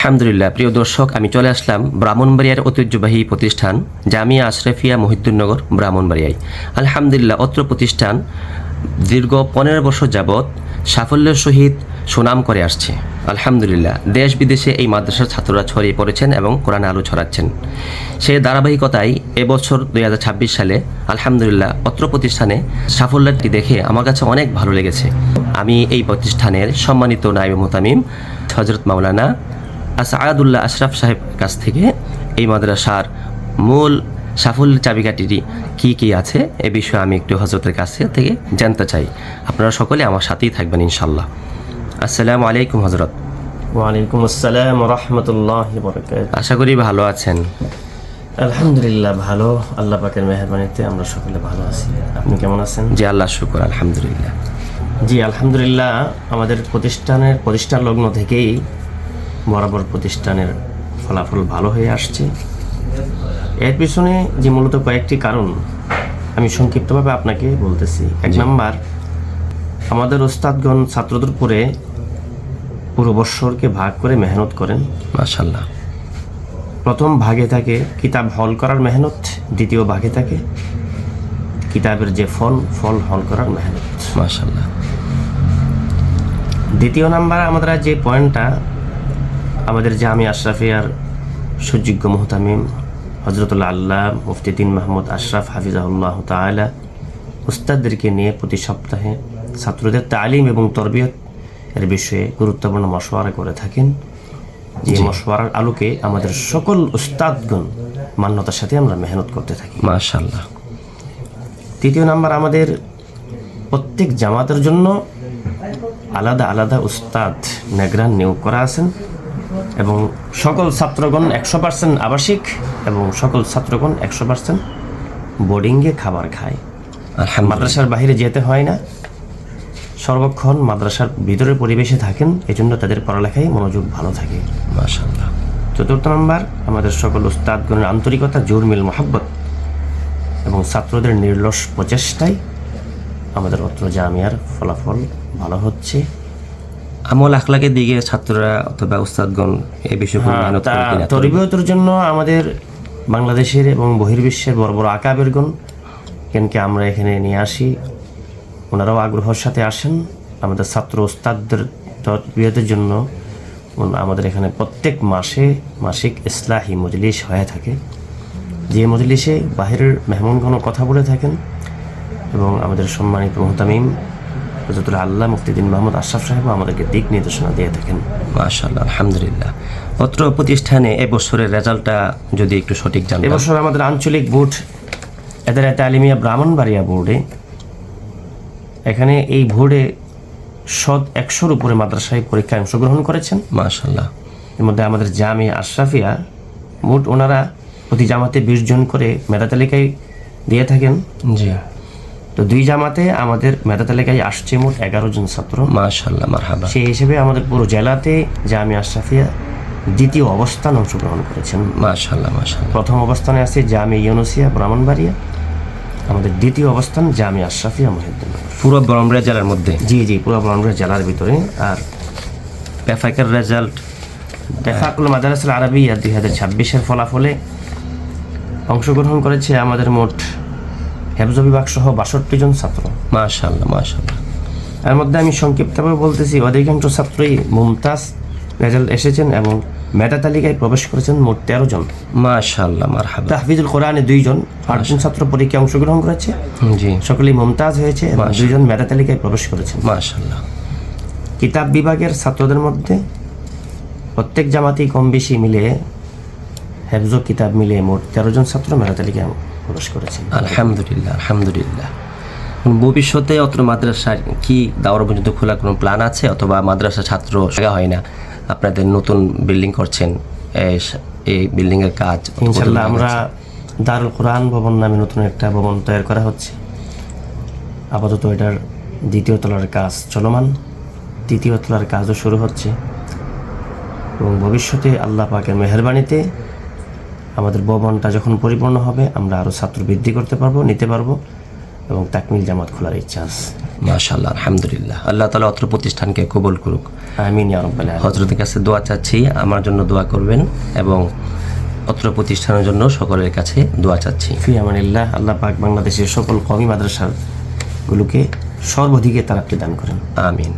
আলহামদুলিল্লাহ। প্রিয় দর্শক, আমি চলে আসলাম ব্রাহ্মণবাড়িয়ার ঐতিহ্যবাহী প্রতিষ্ঠান জামিয়া আশরাফিয়া মহিউদ্দিননগর ব্রাহ্মণবাড়িয়ায়। আলহামদুলিল্লাহ, অত্র প্রতিষ্ঠান দীর্ঘ 15 বছর যাবৎ সাফল্যের সহিত সুনাম করে আসছে। আলহামদুলিল্লাহ, দেশ বিদেশে এই মাদ্রাসার ছাত্ররা ছড়িয়ে পড়েছেন এবং কোরআনে আলো ছড়াচ্ছেন। সেই ধারাবাহিকতায় এবছর 2026 সালে আলহামদুলিল্লাহ অত্র প্রতিষ্ঠানে সাফল্যটি দেখে আমার কাছে অনেক ভালো লেগেছে। আমি এই প্রতিষ্ঠানের সম্মানিত নায়েবে মুহতামিম হযরত মাওলানা আসাদুল্লাহ আশরাফ সাহেব কাছ থেকে এই মাদ্রাসার মূল সাফল্যের চাবিকাঠিটি কী আছে এ বিষয়ে আমি একটু হযরতের কাছে থেকে জানতে চাই। আপনারা সকলে আমার সাথেই থাকবেন ইনশাল্লাহ। আসসালামু আলাইকুম হযরত। ওয়ালাইকুম আসসালাম ওয়া রাহমাতুল্লাহি ওয়া বারাকাতুহু। আশা করি ভালো আছেন। আলহামদুলিল্লাহ ভালো, আল্লাহ পাকের মেহেরবানিতে আমরা সকলে ভালো আছি। আপনি কেমন আছেন? জি, আল্লাহ শুকর, আলহামদুলিল্লাহ। জি আলহামদুলিল্লাহ, আমাদের প্রতিষ্ঠান লগ্ন থেকেই বরাবর প্রতিষ্ঠানের ফলাফল ভালো হয়ে আসছে। এর পিছনে যে মূলত কয়েকটি কারণ আমি সংক্ষিপ্তভাবে আপনাকে বলতেছি। এক নাম্বার, আমাদের ওস্তাদগণ ছাত্রদের উপরে পুরো বৎসরকে ভাগ করে মেহনত করেন। মাশাআল্লাহ। প্রথম ভাগে থাকে কিতাব হল করার মেহনত, দ্বিতীয় ভাগে থাকে কিতাবের যে ফল হল করার মেহনত। মাশাআল্লাহ। দ্বিতীয় নাম্বার, আমাদের যে পয়েন্টটা, আমাদের জামিয়া আশরাফিয়ার সুযোগ্য মুহতামিম হযরতুল্লাহ আল্লাহ মুফতি দ্বীন মাহমুদ আশরাফ হাফিজাহুল্লাহ তাআলা উস্তাদদেরকে নিয়ে প্রতি সপ্তাহে ছাত্রদের তালিম এবং তরবিয়ত এর বিষয়ে গুরুত্বপূর্ণ মশওয়ারা করে থাকেন। যে মশওয়ারার আলোকে আমাদের সকল উস্তাদগণ মান্যতার সাথে আমরা মেহনত করতে থাকি। মাশাআল্লাহ। তৃতীয় নাম্বার, আমাদের প্রত্যেক জামাতের জন্য আলাদা আলাদা উস্তাদ নেগরান নিয়োগ করা আছেন এবং সকল ছাত্রগণ 100% আবাসিক এবং সকল ছাত্রগণ 100% বোর্ডিংয়ে খাবার খায়। মাদ্রাসার বাইরে যেতে হয় না, সর্বক্ষণ মাদ্রাসার ভিতরের পরিবেশে থাকেন, এজন্য তাদের পড়ালেখায় মনোযোগ ভালো থাকে। মাশাআল্লাহ। চতুর্থ নম্বর, আমাদের সকল উস্তাদগণের আন্তরিকতা, জোরমিল মোহাব্বত এবং ছাত্রদের নির্লস প্রচেষ্টায় আমাদের অত্র জামিয়ার ফলাফল ভালো হচ্ছে। আমল আখলাকের দিকে ছাত্ররা অথবা উস্তাদগণ এই বিষয়ে মেহনত করে কিনা? তরবিয়তের জন্য আমাদের বাংলাদেশের এবং বহির্বিশ্বের বড় বড় আকাবেরগণ কেনকে আমরা এখানে নিয়ে আসি, ওনারাও আগ্রহের সাথে আসেন। আমাদের ছাত্র উস্তাদদের তরবিয়তের জন্য আমাদের এখানে প্রত্যেক মাসিক ইসলাহি মজলিস হয়ে থাকে, যে মজলিসে বাহিরের মেহমানগণও কথা বলে থাকেন এবং আমাদের সম্মানিত মুহতামিম হযরতুল্লাহ আল্লাহ মুফতি দ্বীন মাহমুদ আশরাফ সাহেব আমাদেরকে দিক নির্দেশনা দিয়ে থাকেন। মাশাআল্লাহ, আলহামদুলিল্লাহ। অত্র প্রতিষ্ঠানে এবছরের রেজাল্টটা যদি একটু সঠিক জানতেন। এবছর আমাদের আঞ্চলিক বোর্ড এদারায়ে তালিমিয়া ব্রাহ্মণবাড়িয়া বোর্ডে, এখানে এই বোর্ডে 100-র উপরে মাদ্রাসায় পরীক্ষায় অংশগ্রহণ করেছেন। মাশাআল্লাহ। এর মধ্যে আমাদের জামিয়া আশরাফিয়া মোট ওনারা প্রতি জামাতে 20 জন করে মেধা তালিকায় দিয়ে থাকেন। জি। তো 2 জামাতে আমাদের মেধা তালিকায় আসছে মোট 11 জন ছাত্র। মাশাআল্লাহ, মারহাবা। সেই হিসেবে আমাদের পুরো জেলাতে জামিয়া আশরাফিয়া দ্বিতীয় অবস্থান অংশগ্রহণ করেছেন। মাশাআল্লাহ, মাশাআল্লাহ। প্রথম অবস্থানে আছে জামিয়া ইউনুসিয়া ব্রাহ্মণবাড়িয়া, আমাদের দ্বিতীয় অবস্থান জামিয়া আশরাফিয়া মহিউদ্দিননগর। পুরো ব্রাহ্মণবাড়িয়া জেলার মধ্যে? জি, পুরো ব্রাহ্মণবাড়িয়া জেলার ভিতরে। আর পেফাকের রেজাল্ট, পেফাকুল মাদারাসুল আরাবিয়া 2026-এর ফলাফলে অংশগ্রহণ করেছে আমাদের মোট হেফজ বিভাগ সহ 62 জন ছাত্র। মাশাআল্লাহ, মাশাআল্লাহ। এর মধ্যে আমি সংক্ষিপ্তভাবে বলতেছি, অধিকাংশ ছাত্রই মুমতাজ রেজাল্ট এসেছেন এবং মেধা তালিকায় প্রবেশ করেছেন মোট 13 জন। মাশাআল্লাহ, মারহাবা। তাহফিজুল কোরআনে 2 জন, 8 জন ছাত্র পরীক্ষায় অংশগ্রহণ করেছে। জি। সকলেই মুমতাজ হয়েছে এবং 2 জন মেধা তালিকায় প্রবেশ করেছেন। মাশাআল্লাহ। কিতাব বিভাগের ছাত্রদের মধ্যে প্রত্যেক জামাতেই কম বেশি মিলে হেফজ কিতাব মিলে মোট 13 জন ছাত্র মেধা তালিকায় প্রবেশ করেছেন। আলহামদুলিল্লাহ, আলহামদুলিল্লাহ। ভবিষ্যতে অত্র মাদ্রাসার কি দাওরা পর্যন্ত খোলার কোনো প্ল্যান আছে, অথবা মাদ্রাসা ছাত্র জায়গা হয় না, আপনাদের নতুন বিল্ডিং করছেন, এই বিল্ডিংয়ের কাজ? ইনশাআল্লাহ আমরা দারুল কোরআন ভবন নামে নতুন একটা ভবন তৈরি করা হচ্ছে। আপাতত এটার 2য় তলার কাজ চলমান, 3য় তলার কাজও শুরু হচ্ছে এবং ভবিষ্যতে আল্লাহ পাকের মেহেরবানিতে আমাদের ভবনটা যখন পরিপূর্ণ হবে আমরা আরও ছাত্র বৃদ্ধি করতে পারবো, নিতে পারবো এবং তাকমিল জামাত খোলার ইচ্ছা আছে। মাশাআল্লাহ, আলহামদুলিল্লাহ। আল্লাহ তাআলা অত্র প্রতিষ্ঠানকে কবুল করুক। আমিন ইয়া রাব্বাল আলামিন। হযরতের কাছে দোয়া চাচ্ছি, আমার জন্য দোয়া করবেন এবং অত্র প্রতিষ্ঠানের জন্য সকলের কাছে দোয়া চাচ্ছি। ফি আমানিল্লাহ। আল্লাহ পাক বাংলাদেশের সকল কওমি মাদ্রাসাগুলোকে সর্বাধিকে তারাক্কি দান করেন। আমিন।